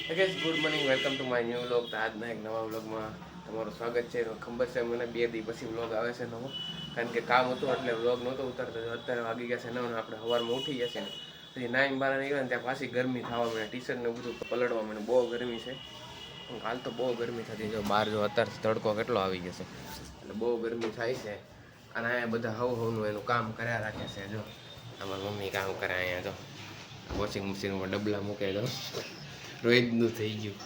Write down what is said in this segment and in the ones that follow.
Good morning, welcome to my new vlog. તો આજના એક નવા વ્લોગમાં તમારું સ્વાગત છે. ખબર છે મને 2 દી પછી વ્લોગ આવે છે નવો, કારણ કે કામ હતું એટલે વ્લોગ નહોતો ઉતારતો. અત્યારે વાગી ગયા છે 9 આપણે સવારમાં ઉઠી ગયા છે ને પછી 9 બહાર નીકળ્યા ને ત્યાં પાછી ગરમી થવા મળે, ટી શર્ટ ને બધું પલળવા મળે. બહુ ગરમી છે, કાલ તો બહુ ગરમી થતી. જો બહાર જો અત્યારે તડકો કેટલો આવી ગયો છે એટલે બહુ ગરમી થાય છે. અને અહીંયા બધા હવનું એનું કામ કર્યા રાખે છે. જો અમારી મમ્મી કામ કરે અહીંયા, જો વોશિંગ મશીનમાં ડબલા મૂકે, જો રોજનું થઈ ગયું.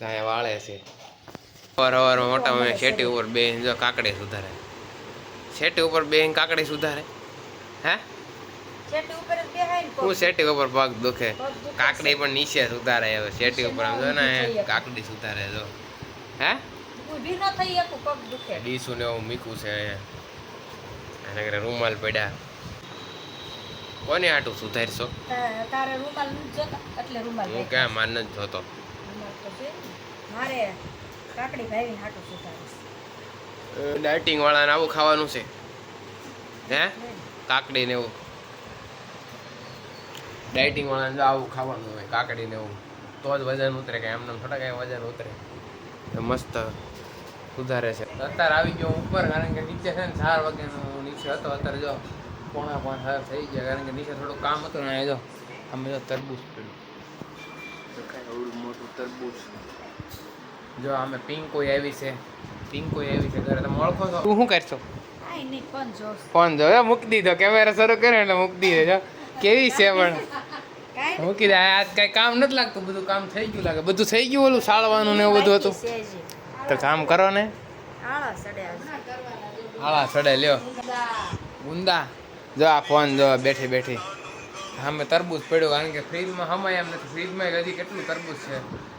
અહીંયા વાળે છે સવારમાં મોટા મમ્મી શેટી ઉપર બે જો કાકડી સુધારે. શેટી ઉપર બે કાકડી સુધારે. હે હું શેટી ઉપર પગ દુખે, કાકડી પણ નીચે સુધારે. હવે શેટી ઉપર આમ જો ને કાકડી સુધારે. જો હે ડીસું ને એવું મીકું છે અહીંયા. એને રૂમાલ પડ્યા. કોને આટું સુધારશો? તારે રૂમાલ જોતો એટલે રૂમાલ હું ક્યાં માન જ જોતો. મારે કાકડી ભાઈ હાટું સુધારીશ. ડાયટિંગ વાળાને આવું ખાવાનું છે હે? કાકડી ને એવું ડાયટિંગ વાળાને આવું ખાવાનું હોય, કાકડી ને એવું, તો જ વજન ઉતરે. કે એમને થોડા કઈ વજન ઉતરે. મસ્ત સુધારે છે. અત્યારે આવી ગયો ઉપર, કારણ કે નીચે છે ને 4 વાગ્યાનો નીચે હતો. અત્યારે જો 4:45 થઈ ગયા, કારણ કે નીચે થોડું કામ હતું ને. જો અમે જો તરબૂચ પડ્યું, એવડું મોટું તરબૂચ. જો અમે પિંકોઈ આવી છે, પિંકોઈ આવી છે ઘરે. તમે ઓળખો છો? તું શું કરશો? ફોન જો મૂકી દીધો, કેમેરા શરૂ કર્યો એટલે મૂકી દીધો. જો કેવી છે પણ મૂકી દે. આજ કઈ કામ નથી લાગતું, બધું કામ થઈ ગયું લાગે. બધું થઈ ગયું, ઓલું સાળવાનું ને એવું બધું હતું. તો કામ કરો ને. હાળા સડે લ્યો ગુંદા. જો આ ફોન જો બેઠી બેઠી અમે તરબૂચ પડ્યું, કારણ કે ફ્રીજમાં હમાય એમ નથી. ફ્રીજમાં હજી કેટલું તરબૂચ છે,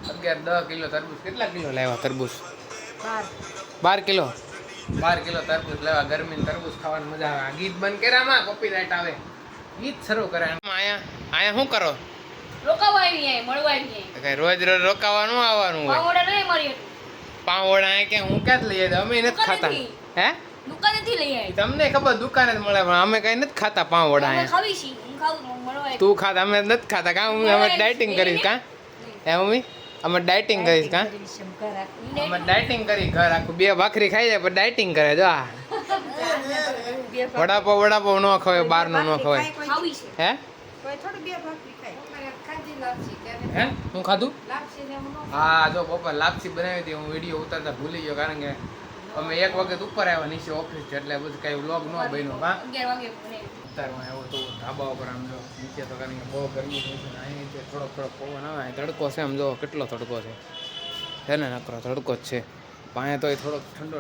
11-10 કિલો તરબૂચ. કેટલા કિલો લાવ્યા તરબૂચ? 12 કિલો. 12 કિલો તરબૂચ લેવા. ગરમી તરબૂચ ખાવાની મજા આવે. આ ગીત બંધ કર્યામાં કોપીરાઇટ આવે. ગીત શરૂ કરે. અહીંયા શું કરો? રોજ રોજ રોકાવા ન આવવાનું હોય. પાવડા કે હું ક્યાં લઈ આવ્યા? અમે નથી ખાતા. હે તમને ખબર દુકાને જ મળે, પણ અમે કઈ નથી ખાતા પાવડા. તું ખાતા, અમે નથી ખાતા. કા અમે ડાયટિંગ કરીશ? કા હે મમ્મી? અમે ડાયટિંગ કરીશ? કા અમે ડાયટિંગ કરી ઘર આખું 2 ભાખરી ખાઈ જાય પણ ડાયટિંગ કરે. જો આ વડાપાવ ન ખવાય, બહારનું ન ખવાય. હે હે હું ખાધું? હા જો બપોર લાપસી બનાવી હતી. હું વિડીયો ઉતારતા ભૂલી ગયો, કારણ કે અમે 1 વાગે ઉપર આવ્યા નીચે ઓફિસ, એટલે બધું કઈ વ્લોગ ન બન્યો. હા ઉતારમાં એવું તો ધાબા ઉપર આમ જો નીચે તો, કારણ કે બહુ ગરમી થઈ છે. અહીં નીચે થોડોક પવન આવે. તડકો છે આમ જો કેટલો તડકો છે ને નકરો તડકો જ છે. પાણી તો થોડોક ઠંડો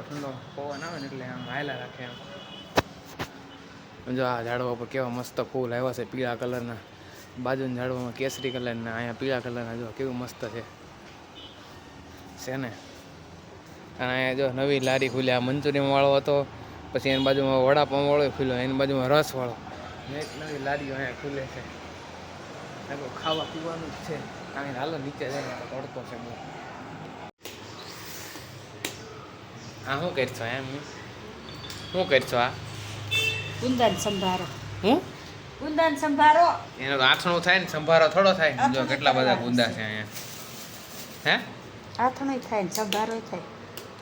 પવન આવે ને એટલે આમ હાયલા રાખે આમ. જો આ ઝાડવા ઉપર કેવા મસ્ત ફૂલ આવ્યા છે, પીળા કલરના. બાજુના ઝાડવામાં કેસરી કલરના, અહીંયા પીળા કલરના. જો કેવું મસ્ત છે ને. અને અહીંયા જો નવી લારી ખુલી. આ મંચુરિયન વાળો હતો, પછી એની બાજુમાં વડાપાવ વાળો ખુલ્યો, એની બાજુમાં રસ વાળો. એક નવી લારીઓ અહીંયા ખુલે છે. ખાવા પીવાનું જ છે. કારણ કે હાલો નીચે જાય તડકો છે બહુ. હા શું કરશો? એમ શું કરશો? આ ગુંદાન સંભારો. હું ગુંદાન સંભારો એનું આથણું થાય ને સંભારો થોડો થાય. જો કેટલા બધા ગુંદા છે અહીંયા. હે આથણું થાય ને સંભારો થાય.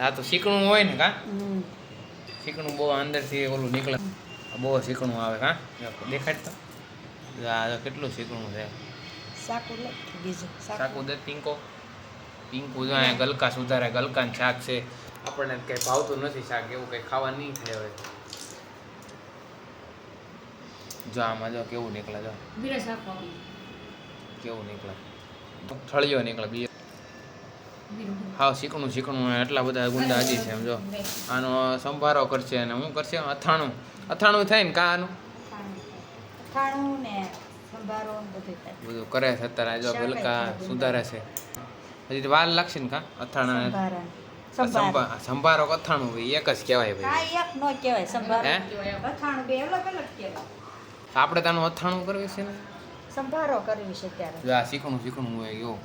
આ તો શીકણું હોય ને. કા શીકણું બહુ અંદરથી ઓલું નીકળે, બહુ શીકણું આવે. કા દેખાડતો આ કેટલું શીકણું છે. સાકુ દે પિંકો જો અહીંયા ગલકા સુધારે. ગલકાનું શાક છે. આપણને કંઈ ભાવતું નથી શાક, એવું કંઈ ખાવા નહીં થાય. હવે જો આમાં જો કેવું નીકળે. જો કેવું નીકળે, થળિયો નીકળે. હાવ શીકણું એટલા બધા ગુંદા હજી છે. એમ જો આનો સંભારો કરશે અને શું કરશે? અથાણું થાય ને. કા આનું બધું કરે છે અત્યારે. જો ગલકા સુધારે છે. હજી વાર લાગશે ને. કા અથાણા સંભારો અથાણું ભાઈ એક જ કહેવાય ભાઈ. આપણે તાનું અથાણું કરવી છે ને, સંભારો કરવી છે ત્યારે. જો આ શીખણું હોય એવું.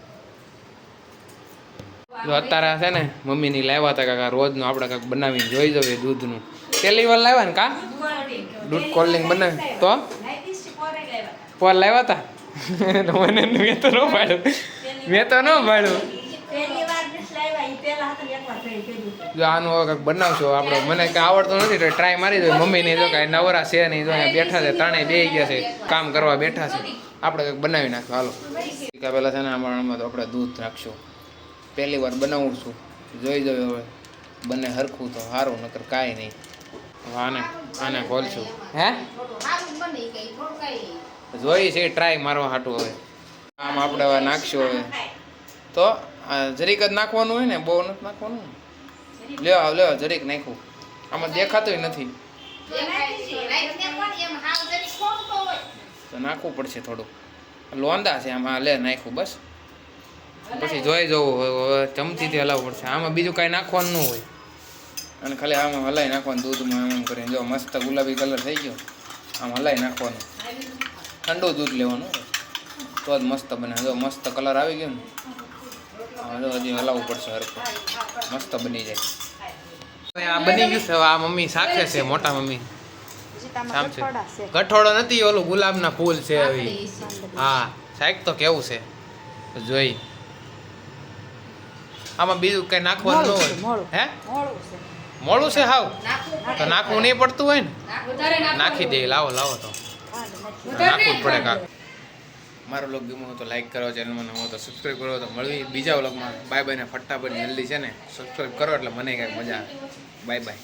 જો અત્યારે છે ને મમ્મીની લાવ્યા હતા કાકા રોજનું આપણે કાંઈક બનાવીને જોઈ જઈએ. દૂધનું પહેલી વાર લાવ્યા ને? કા દૂધ કોલ્ડ ડ્રિંક બનાવી તો પર લાવ્યા હતા. મને મેં તો ન પાડ્યું પહેલી વાર ડિશ લાવ્યા ઈ પહેલા હતા ને એકવાર ટ્રાય કર્યું હતું. જો આનું હવે કંઈક બનાવશો આપણે મને કંઈ આવડતું નથી તો ટ્રાય મારી દો મમ્મીને જો કાંઈ નવરા છે નહીં જો અહીંયા બેઠા છે ત્રણેય બે ગયા છે કામ કરવા બેઠા છે આપણે કંઈક બનાવી નાખશું હાલો પહેલાં છે ને આમાં તો આપણે દૂધ નાખશું પહેલી વાર બનાવું છું જોઈ જોઈ હવે બને હરખું તો સારું નકર કાંઈ નહીં હવે આને ખોલશું હે જોઈ છે ટ્રાય મારવા હાટું હવે આમ આપણે હવે નાખશું હવે તો જરીક જ નાખવાનું હોય ને બહુ નથી નાખવાનું લ્યો જરીક નાખવું આમાં દેખાતું નથી તો નાખવું પડશે થોડું લોંદા છે આમાં લે નાખવું બસ પછી જોઈ જવું હવે ચમચીથી હલાવવું પડશે આમાં બીજું કાંઈ નાખવાનું ન હોય અને ખાલી આમાં હલાવી નાખવાનું દૂધમાં એમ કરીને જો મસ્ત ગુલાબી કલર થઈ ગયો આમ હલાવી નાખવાનું ઠંડુ દૂધ લેવાનું તો જ મસ્ત બને જો મસ્ત કલર આવી ગયો ને હજી હલાવવું પડશે હરખું મસ્ત બની જાય આ બની ગયું છે આ મમ્મી શાકે છે મોટા મમ્મી પછી તામાં શામ છે કઠોળા છે. કઠોળો નથી ઓલું ગુલાબના ફૂલ છે આવી હા શાક તો કેવું છે જોઈ આમાં બીજું કઈ નાખવાનું ન મોળું છે, હોય મોળું. હે મોળું છે. મોડું છે હાવ તો નાખવું નહીં પડતું હોય ને વધારે નાખી દે લાવો તો ખાંડ નથી. નાખવું જ પડે કાક મારો વ્લોગ ગમ્યો હોય તો લાઈક કરો ચેનલમાં નવો તો સબસ્ક્રાઈબ કરો તો મળવી બીજા વ્લોગમાં બાય બાય ને ફટાફટ જલ્દી છે ને સબસ્ક્રાઈબ કરો એટલે મને કાંઈક મજા આવે બાય બાય